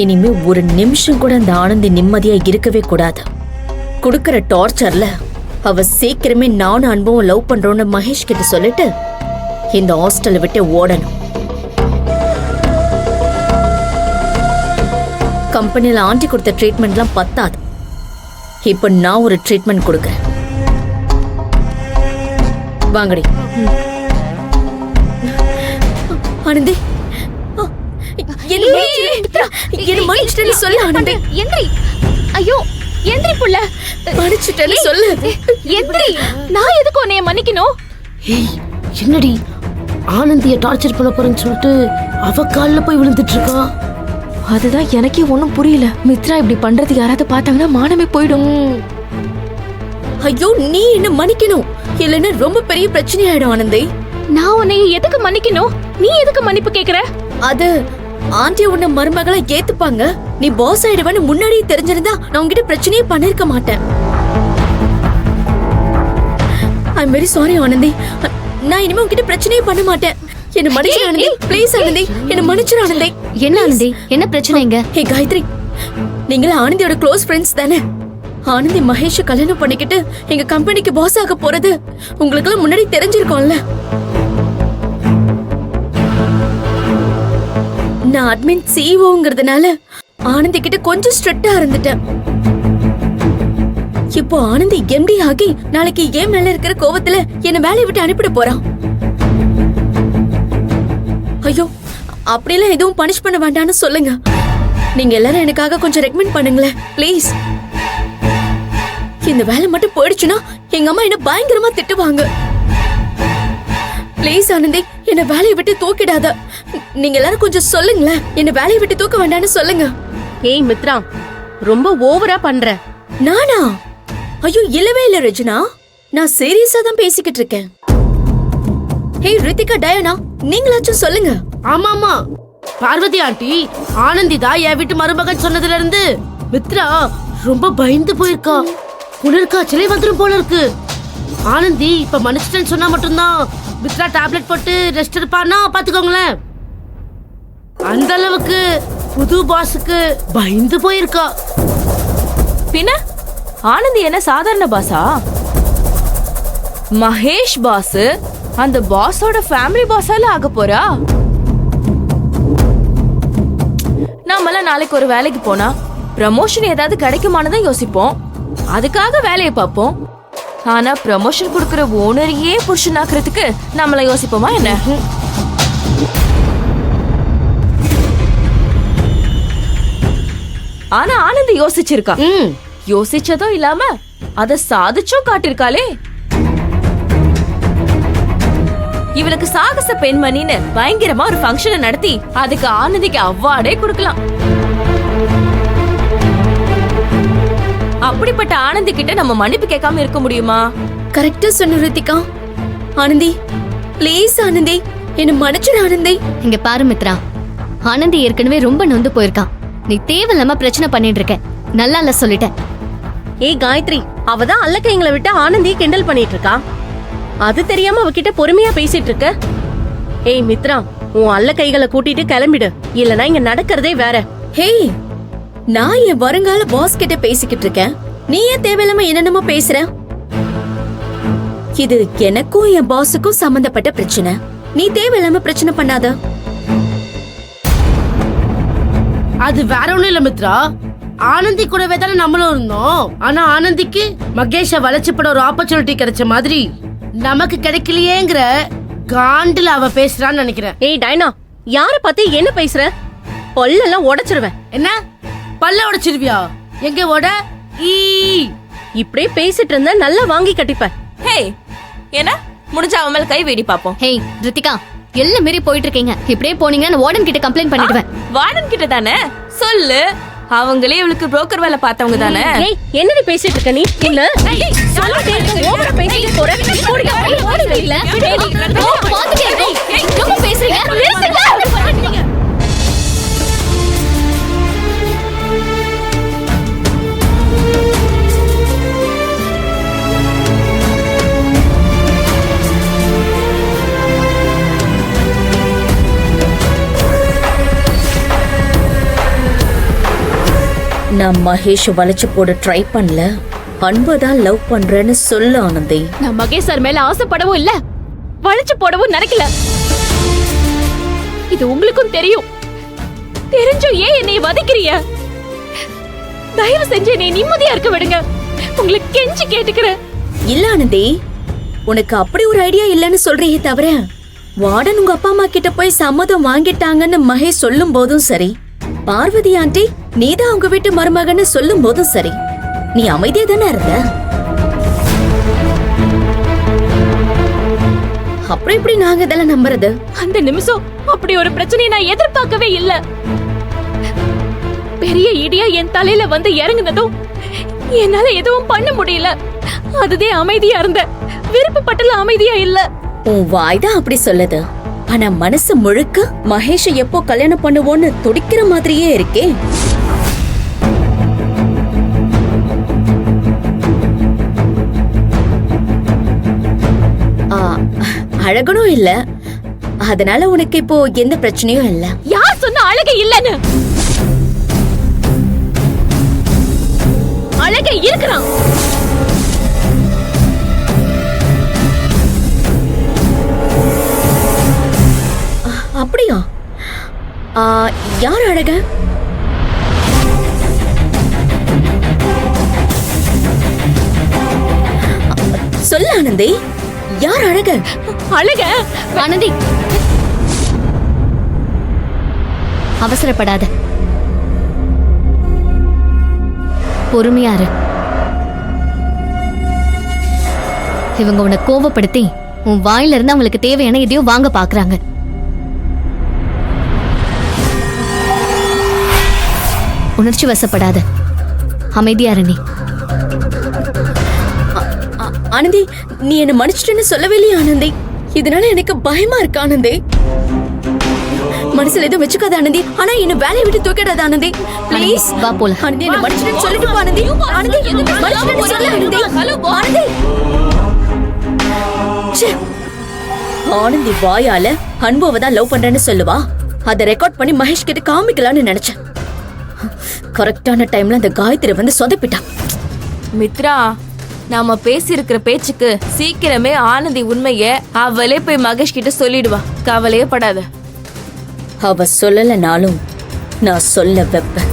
இனிமே ஒரு நிமிஷம் கூட அந்த ஆனந்தி நிம்மதியா இருக்கவே கூடாது. குடுக்கற டார்ச்சர்ல அவ சீக்கிரமே நானும் அன்பும் லவ் பண்றோன்னு மகேஷ் கிட்ட சொல்லிட்டு இந்த ஹாஸ்டலை விட்டு ஓடணும். கம்பெனில ஆண்டி கொடுத்த ட்ரீட்மெண்ட்லாம் பத்தாது. இப்ப நான் ஒரு ட்ரீட்மெண்ட் கொடுக்கறேன். வாங்கடி. ஆனந்தி என்ன மன்னிச்சிட்டேன்னு சொல்லு ஆனந்தி. எந்திரி. ஐயோ எந்திரி புள்ள. மன்னிச்சிட்டேன்னு சொல்லு. எந்திரி. நான் எதுக்கு உன்னைய மன்னிக்கணும்? ஏய் என்னடி ஆனந்திய டார்ச்சர் பண்ண போறேன்னு சொல்லிட்டு அவ கால்ல போய் விழுந்துட்டு இருக்கா. அதுதான் எனக்கே ஒன்னும் புரியல. மித்ரா இப்படி பண்றது யாராவது பார்த்தாங்கன்னா மானமே போயிடும். ஐயோ நீ என்ன மன்னிக்கணும், இல்லைன்னா ரொம்ப பெரிய பிரச்சனை ஆயிடும் ஆனந்தி. நான் உன்னைய எதுக்கு மன்னிக்கணும்? நீ எதுக்கு மன்னிப்பு கேக்குற? அது ஆண்டி உன்னை மருமகளை ஏத்துப்பாங்க. நீ பாஸ் ஆயிடுவேன்னு முன்னாடியே தெரிஞ்சிருந்தா நான் உங்ககிட்ட பிரச்சனையே பண்ணிருக்க மாட்டேன். I am very sorry Anandhi. நான் இனிமே உங்ககிட்ட பிரச்சனையே பண்ண மாட்டேன். என்ன மன்னிச்சிரு ஆனந்தி. ப்ளீஸ் ஆனந்தி, என்ன மன்னிச்சிரு ஆனந்தி. என்ன ஆனந்தி, என்ன பிரச்சனைங்க? ஹே காயத்ரி, நீங்களா ஆனந்தியோட க்ளோஸ் ஃப்ரெண்ட்ஸ் தானே? ஆனந்தி மகேஷ் கல்யாணம் பண்ணிக்கிட்டு எங்க கம்பெனிக்கு பாஸ் ஆக போறது உங்களுக்கு முன்னாடி தெரிஞ்சிருக்கோம்ல. நான் அட்மின் சிஇஓங்கிறதுனால ஆனந்தி கிட்ட கொஞ்சம் ஸ்ட்ரிக்ட்டா இருந்துட்டேன். இப்போ ஆனந்தி எம்டி ஆகி நாளைக்கு ஏன் மேல இருக்கிற கோவத்துல என்ன வேலையை விட்டு அனுப்பிட போறான். ஐயோ அப்படிலாம் எதுவும் பனிஷ் பண்ண வேண்டாம்னு சொல்லுங்க. நீங்க எல்லாரும் எனக்காக கொஞ்சம் ரெக்கமெண்ட் பண்ணுங்களேன் ப்ளீஸ். இந்த வேலை மட்டும் போயிடுச்சுன்னா எங்க அம்மா என்ன பயங்கரமா திட்டுவாங்க. ப்ளீஸ் ஆனந்தி, என்ன வேலையை விட்டு தூக்கிடாத. நீங்க எல்லாரும் கொஞ்சம் சொல்லுங்களேன், என்ன வேலையை விட்டு தூக்க வேண்டாம்னு சொல்லுங்க. ஏய் மித்ரா, ரொம்ப ஓவரா பண்ற. நானா? ஐயோ இல்லவே இல்ல ரஜினா, நான் சீரியஸா தான் பேசிக்கிட்டு இருக்கேன். ஹே ரித்திகா, டயானா, நீங்களாச்சும் சொல்லுங்க. ஆமாமா பார்வதி ஆண்டி, ஆனந்தி தான் என் வீட்டு மருமகன் சொன்னதுல இருந்து மித்ரா ரொம்ப பயந்து போயிருக்கா. குளிர்காய்ச்சலே வந்துரும் போல இருக்கு. ஆனந்தி இப்ப மன்னிச்சிட்டேன்னு சொன்னா மட்டும்தான் மித்ரா டேப்லெட் போட்டு ரெஸ்ட் எடுப்பான்னா பாத்துக்கோங்களேன். அந்த அளவுக்கு புது பாஸுக்கு பயந்து போயிருக்கா. பின்ன ஆனந்தி என்ன சாதாரண பாஸா? மகேஷ் பாஸ் அந்த பாஸோட ஃபேமிலி பாஸால ஆக போறா. நாமெல்லாம் நாளைக்கு ஒரு வேலைக்கு போனா ப்ரமோஷன் ஏதாவது கிடைக்குமான்னு தான் யோசிப்போம். அதுக்காக வேலையை பார்ப்போம். ஆனா ப்ரமோஷன் கொடுக்கிற ஓனரையே புருஷனாக்குறதுக்கு நம்மள யோசிப்போமா என்ன? ஆனா ஆனந்தி யோசிச்சிருக்கா. யோசிச்சதும் இல்லாம அத சாதிச்சும் காட்டிருக்காளே. இவளுக்கு சாகச பெண்மணின்னு பயங்கரமா ஒரு ஃபங்க்ஷனை நடத்தி அதுக்கு ஆனந்திக்கு அவார்டே கொடுக்கலாம். அப்படிப்பட்ட ஆனந்தி கிட்ட நம்ம மன்னிப்பு கேட்காம இருக்க முடியுமா? கரெக்டா சொன்ன ரித்திகா. ஆனந்தி ப்ளீஸ் ஆனந்தி, என்ன மன்னிச்சிடு ஆனந்தி. இங்க பாரு மித்ரா, ஆனந்தி ஏற்கனவே ரொம்ப நொந்து போயிருக்கான். நீ தேவையில்லாம பிரச்சனை பண்ணிட்டு இருக்க. நல்லா இல்ல சொல்லிட்டேன். ஏய் காயத்ரி, அவதான் அல்ல கைங்களை விட்டு ஆனந்தியை கிண்டல் பண்ணிட்டு இருக்கா. அது தெரியாம அவகிட்ட பொறுமையா பேசிட்டு இருக்க. ஏய் மித்ரா, உன் அல்ல கைகளை கூட்டிட்டு கிளம்பிடு, இல்லனா இங்க நடக்கிறதே வேற. ஹே, நான் என் வருங்கால பாஸ் கிட்ட பேசிக்கிட்டு இருக்கேன். நீ ஏன் தேவையில்லாம என்னென்னமோ பேசுற? இது எனக்கும் என் பாஸுக்கும் சம்பந்தப்பட்ட பிரச்சனை. நீ தேவையில்லாம பிரச்சனை பண்ணாத. அது வேற ஒண்ணும் இல்ல மித்ரா, ஆனந்தி கூடவே தானே நம்மளும் இருந்தோம். ஆனா ஆனந்திக்கு மகேஷ வளைச்சுப்பட ஒரு ஆப்பர்ச்சுனிட்டி கிடைச்ச மாதிரி நமக்கு கிடைக்கலையேங்கிற காண்டுல அவ பேசுறான்னு நினைக்கிறேன். ஏய் டைனா, யார பத்தி என்ன பேசுற? பல்லெல்லாம் உடைச்சிருவேன். என்ன பல்ல உடைச்சிருவியா? எங்க உட? இப்படியே பேசிட்டு இருந்தா நல்லா வாங்கி கட்டிப்ப. ஹே, என்ன முடிஞ்ச அவன் மேல கை வேடி பாப்போம். ஹே ரித்திகா, எல்லாம் மீறி போயிட்டு இருக்கீங்க. இப்படியே போனீங்கன்னா நான் வார்டன் கிட்ட கம்ப்ளைண்ட் பண்ணிடுவேன். வார்டன் கிட்ட தானே சொல்லு. அவங்களே இவளுக்கு புரோக்கர் வேலை பார்த்தவங்க தானே. ஏய் என்னடி பேசிட்டு இருக்க நீ? இல்ல சொல்ல கேட்க ஓவரா பேசிட்டு போற. இல்ல பாத்துட்டே ரொம்ப பேசுறீங்க. நான் மகேஷ் வளைச்சு போட ட்ரை பண்ணல, அன்பதான் லவ் பண்றேன்னு சொல்லு ஆனந்தி. நான் மகேஷ் சார் மேல ஆசைப்படவும் இல்ல, வளைச்சு போடவும் நினைக்கல. இது உங்களுக்கும் தெரியும். தெரிஞ்சும் ஏன் என்னை வதைக்கிறீங்க? தயவு செஞ்சு என்னை நிம்மதியா இருக்க விடுங்க. உங்களுக்கு கெஞ்சி கேட்டுக்கிறேன். இல்ல ஆனந்தி, உனக்கு அப்படி ஒரு ஐடியா இல்லைன்னு சொல்றியே தவிர, வார்டன் உங்க அப்பா அம்மா கிட்ட போய் சம்மதம் வாங்கிட்டாங்கன்னு மகேஷ் சொல்லும் போதும் சரி, பார்வதி ஆண்டி நீதான் அவங்க வீட்டு மருமகன்னு சொல்லும் போதும் சரி, நீ அமைதியா தானே இருந்த. அப்புறம் எப்படி நாங்க இதெல்லாம் நம்புறது? அந்த நிமிஷம் அப்படி ஒரு பிரச்சனையை நான் எதிர்பார்க்கவே இல்ல. பெரிய இடியா என் தலையில வந்து இறங்குனதும் என்னால எதுவும் பண்ண முடியல. அதுதே அமைதியா இருந்த, விருப்பப்பட்டல அமைதியா இல்ல. உன் வாய் தான் அப்படி சொல்லுது, ஆனா மனசு முழுக்க மகேஷ எப்போ கல்யாணம் பண்ணுவோன்னு துடிக்கிற மாதிரியே இருக்கே. அழகனும் இல்ல, அதனால உனக்கு இப்போ எந்த பிரச்சனையும் இல்ல. யார் சொன்ன அழகை இல்லன்னு? அழகை இருக்கிறான். அப்படியா? யார் அழக? சொல்ல ஆனந்தி, யார் அழக? அழக ஆனந்தி, அவசரப்படாத, பொறுமையா இரு. இவங்க உன்னை கோவப்படுத்தி உன் வாயில இருந்து அவங்களுக்கு தேவையான எதையோ வாங்க பாக்குறாங்க. உணர்ச்சி வசப்படாத, அமைதியா இரு. நீ ஆனந்தி, நீ என்ன மன்னிச்சிட்டேன்னு சொல்லவே இல்லையா ஆனந்தி? இதனால எனக்கு பயமா இருக்கு ஆனந்தி. மனசுல எதுவும் வச்சுக்காத ஆனந்தி, ஆனா என்ன வேலையை விட்டு தூக்கிடாத ஆனந்தி, ப்ளீஸ். வா போலாம். ஆனந்தி, என்ன மன்னிச்சிட்டேன்னு சொல்லிட்டு போ ஆனந்தி. ஆனந்தி, மன்னிச்சிட்டேன்னு சொல்லு ஆனந்தி. ஆனந்தி. ச்சே. ஆனந்தி வாயால அன்புவை தான் லவ் பண்றேன்னு சொல்லுவா. அதை ரெக்கார்ட் பண்ணி மகேஷ் கிட்ட காமிக்கலாம்னு நினைச்சேன். கரெக்டான டைம்ல அந்த காயத்ரி வந்து சொதப்பிட்டான். மித்ரா, நாம பேசி இருக்கிற பேச்சுக்கு சீக்கிரமே ஆனந்தி உண்மைய அவளே போய் மகேஷ் கிட்ட சொல்லிடுவா. கவலையே படாத. அவ சொல்லலனாலும் நான் சொல்ல வைப்பேன்.